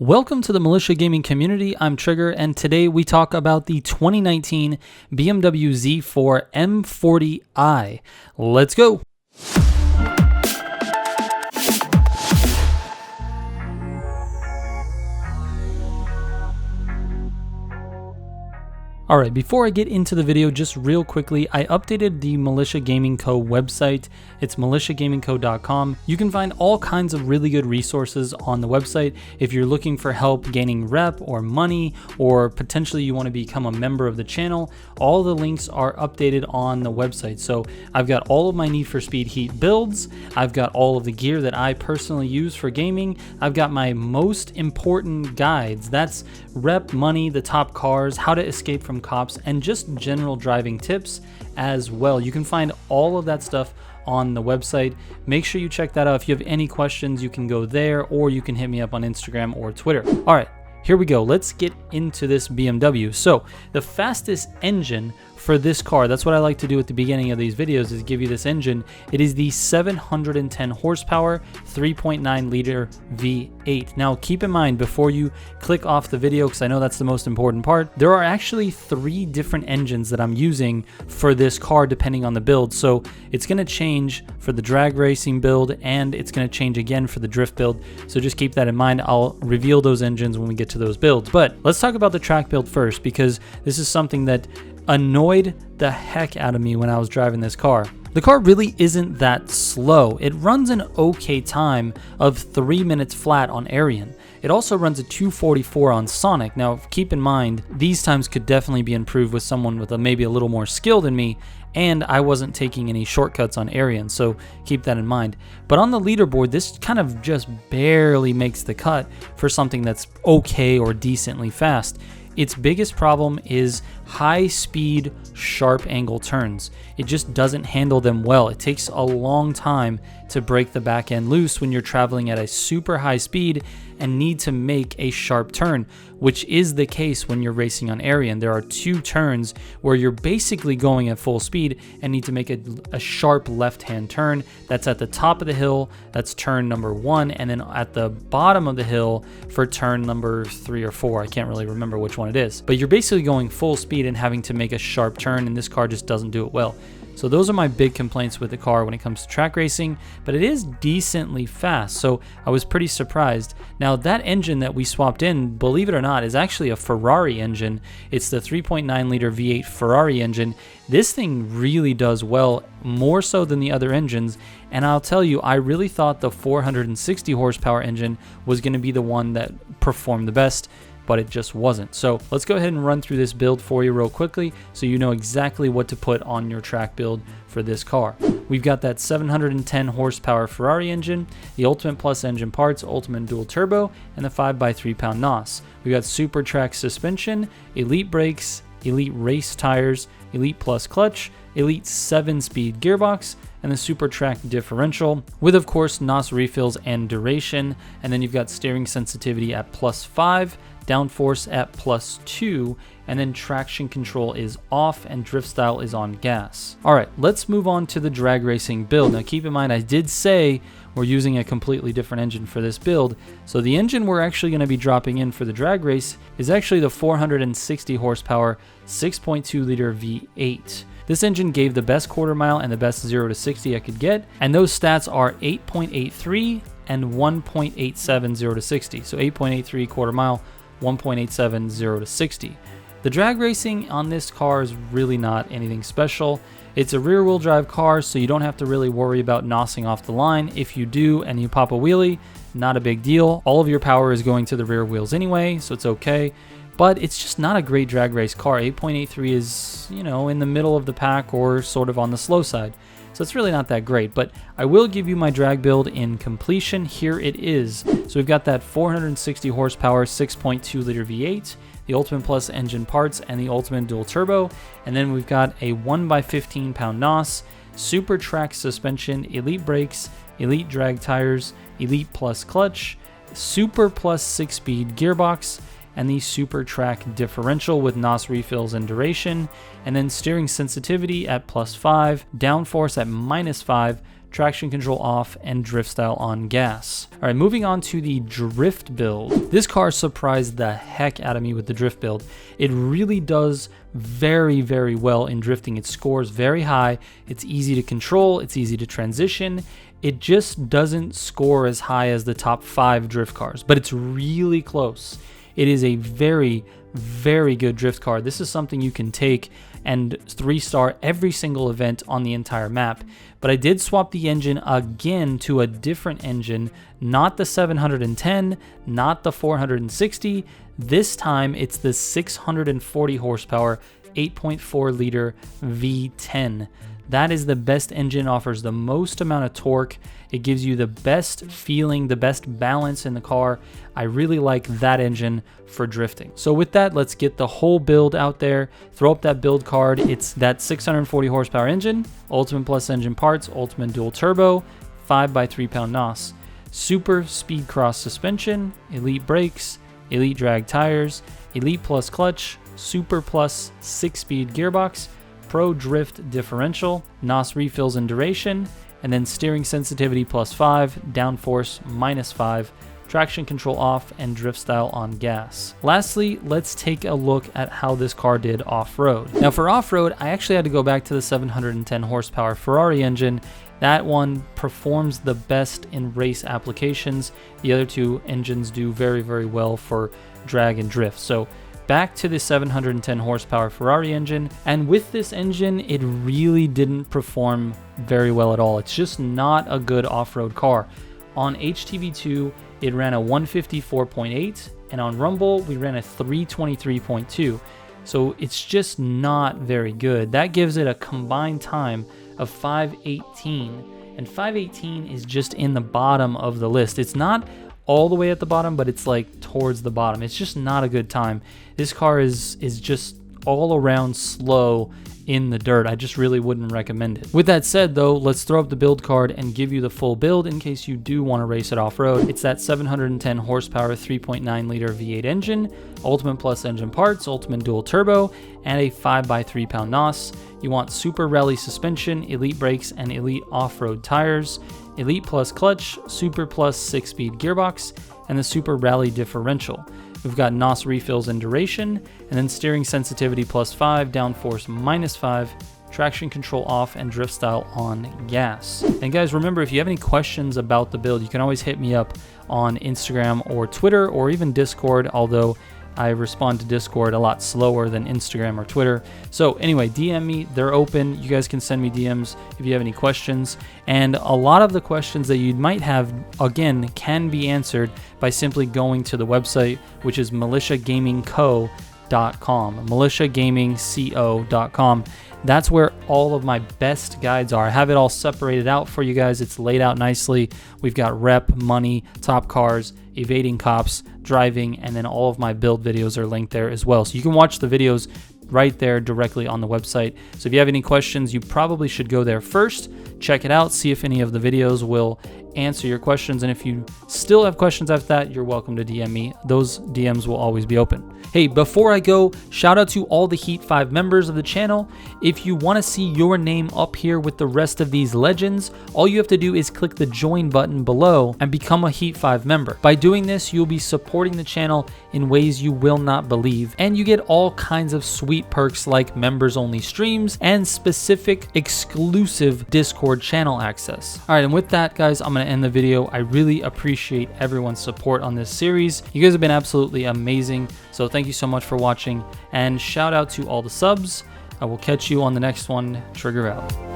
Welcome to the Militia Gaming community. I'm Trigger, and today we talk about the 2019 BMW Z4 M40i. Let's go. Alright, before I get into the video, just real quickly, I updated the Militia Gaming Co. website. It's militiagamingco.com. You can find all kinds of really good resources on the website if you're looking for help gaining rep or money, or potentially you want to become a member of the channel. All the links are updated on the website. So I've got all of my Need for Speed Heat builds. I've got all of the gear that I personally use for gaming. I've got my most important guides. That's rep, money, the top cars, how to escape from cops, and just general driving tips as well. You can find all of that stuff on the website. Make sure you check that out. If you have any questions, you can go there, or you can hit me up on Instagram or Twitter. All right, here we go. Let's get into this BMW. So the fastest engine for this car, that's what I like to do at the beginning of these videos, is give you this engine. It is the 710 horsepower 3.9 liter V8. Now keep in mind, before you click off the video, because I know that's the most important part, there are actually 3 different engines that I'm using for this car depending on the build. So it's going to change for the drag racing build, and it's going to change again for the drift build. So just keep that in mind. I'll reveal those engines when we get to those builds. But let's talk about the track build first, because this is something that annoyed the heck out of me when I was driving this car. The car really isn't that slow. It runs an okay time of 3 minutes flat on Arian. It also runs a 2:44 on Sonic. Now keep in mind, these times could definitely be improved with someone with maybe a little more skill than me, and I wasn't taking any shortcuts on Arian, so keep that in mind. But on the leaderboard, this kind of just barely makes the cut for something that's okay or decently fast. Its biggest problem is high speed, sharp angle turns. It just doesn't handle them well. It takes a long time to break the back end loose when you're traveling at a super high speed and need to make a sharp turn, which is the case when you're racing on Arian. There are 2 turns where you're basically going at full speed and need to make a sharp left-hand turn. That's at the top of the hill, that's turn number 1, and then at the bottom of the hill for turn number 3 or 4. I can't really remember which one it is. But you're basically going full speed and having to make a sharp turn, and this car just doesn't do it well. So those are my big complaints with the car when it comes to track racing, but it is decently fast, so I was pretty surprised. Now that engine that we swapped in, believe it or not, is actually a Ferrari engine. It's the 3.9 liter V8 Ferrari engine. This thing really does well, more so than the other engines, and I'll tell you, I really thought the 460 horsepower engine was going to be the one that performed the best, but it just wasn't. So let's go ahead and run through this build for you real quickly so you know exactly what to put on your track build for this car. We've got that 710 horsepower Ferrari engine, the Ultimate Plus engine parts, Ultimate Dual Turbo, and the 5x3 pound NOS. We've got Super Track suspension, Elite brakes, Elite race tires, Elite Plus clutch, Elite 7-speed gearbox, and the Super Track differential, with of course NOS refills and duration. And then you've got steering sensitivity at +5, downforce at +2, and then traction control is off and drift style is on gas. All right, let's move on to the drag racing build. Now keep in mind, I did say we're using a completely different engine for this build. So the engine we're actually going to be dropping in for the drag race is actually the 460 horsepower 6.2 liter V8. This engine gave the best quarter mile and the best 0 to 60 I could get, and those stats are 8.83 and 1.87 0 to 60. So 8.83 quarter mile, 1.87 0 to 60. The drag racing on this car is really not anything special. It's a rear wheel drive car, so you don't have to really worry about nosing off the line. If you do and you pop a wheelie, not a big deal. All of your power is going to the rear wheels anyway, so it's okay. But it's just not a great drag race car. 8.83 is, you know, in the middle of the pack or sort of on the slow side. So it's really not that great, but I will give you my drag build in completion. Here it is. So we've got that 460 horsepower 6.2 liter V8, the Ultimate Plus engine parts, and the Ultimate Dual Turbo. And then we've got a 1x15 pound NOS, Super Track suspension, Elite brakes, Elite drag tires, Elite Plus clutch, Super Plus 6-speed gearbox, and the Super Track differential with NOS refills and duration, and then steering sensitivity at +5, downforce at -5, traction control off, and drift style on gas. All right, moving on to the drift build. This car surprised the heck out of me with the drift build. It really does very, very well in drifting. It scores very high. It's easy to control. It's easy to transition. It just doesn't score as high as the top 5 drift cars, but it's really close. It is a very, very good drift car. This is something you can take and 3-star every single event on the entire map. But I did swap the engine again to a different engine, not the 710, not the 460. This time it's the 640 horsepower, 8.4 liter V10. That is the best engine, offers the most amount of torque. It gives you the best feeling, the best balance in the car. I really like that engine for drifting. So with that, let's get the whole build out there. Throw up that build card. It's that 640 horsepower engine, Ultimate Plus engine parts, Ultimate dual turbo, 5x3 pound NOS, Super Speed Cross suspension, Elite brakes, Elite drag tires, Elite Plus clutch, Super Plus 6-speed gearbox, Pro drift differential, NOS refills and duration, and then steering sensitivity +5, downforce -5, traction control off, and drift style on gas. Lastly, let's take a look at how this car did off-road. Now for off-road, I actually had to go back to the 710 horsepower Ferrari engine. That one performs the best in race applications. The other 2 engines do very, very well for drag and drift. So back to the 710 horsepower Ferrari engine, and with this engine it really didn't perform very well at all. It's just not a good off-road car. On HTV2 it ran a 154.8, and on Rumble we ran a 323.2, so it's just not very good. That gives it a combined time of 518, and 518 is just in the bottom of the list. It's not all the way at the bottom, but it's like towards the bottom. It's just not a good time. This car is just all around slow in the dirt. I just really wouldn't recommend it. With that said though, let's throw up the build card and give you the full build in case you do want to race it off-road. It's that 710 horsepower 3.9 liter V8 engine, Ultimate Plus engine parts, Ultimate dual turbo, and a 5x3 pound NOS. You want Super Rally suspension, Elite brakes, and Elite off-road tires, Elite Plus clutch, Super Plus 6-speed gearbox, and the Super Rally differential. We've got NOS refills and duration, and then steering sensitivity +5, downforce -5, traction control off, and drift style on gas. And guys, remember, if you have any questions about the build, you can always hit me up on Instagram or Twitter or even Discord, although I respond to Discord a lot slower than Instagram or Twitter. So anyway, DM me, they're open. You guys can send me DMs if you have any questions. And a lot of the questions that you might have, again, can be answered by simply going to the website, which is militiagamingco.com, militiagamingco.com. That's where all of my best guides are. I have it all separated out for you guys. It's laid out nicely. We've got rep, money, top cars, evading cops, driving, and then all of my build videos are linked there as well. So you can watch the videos right there directly on the website. So if you have any questions, you probably should go there first, check it out, see if any of the videos will answer your questions. And if you still have questions after that, you're welcome to DM me. Those DMs will always be open. Hey, before I go, shout out to all the Heat 5 members of the channel. If you want to see your name up here with the rest of these legends, all you have to do is click the join button below and become a Heat 5 member. By doing this, you'll be supporting the channel in ways you will not believe, and you get all kinds of sweet perks like members only streams and specific exclusive Discord channel access. All right, and with that, guys, I'm going to end the video. I really appreciate everyone's support on this series. You guys have been absolutely amazing. So thank you so much for watching, and shout out to all the subs. I will catch you on the next one. Trigger out.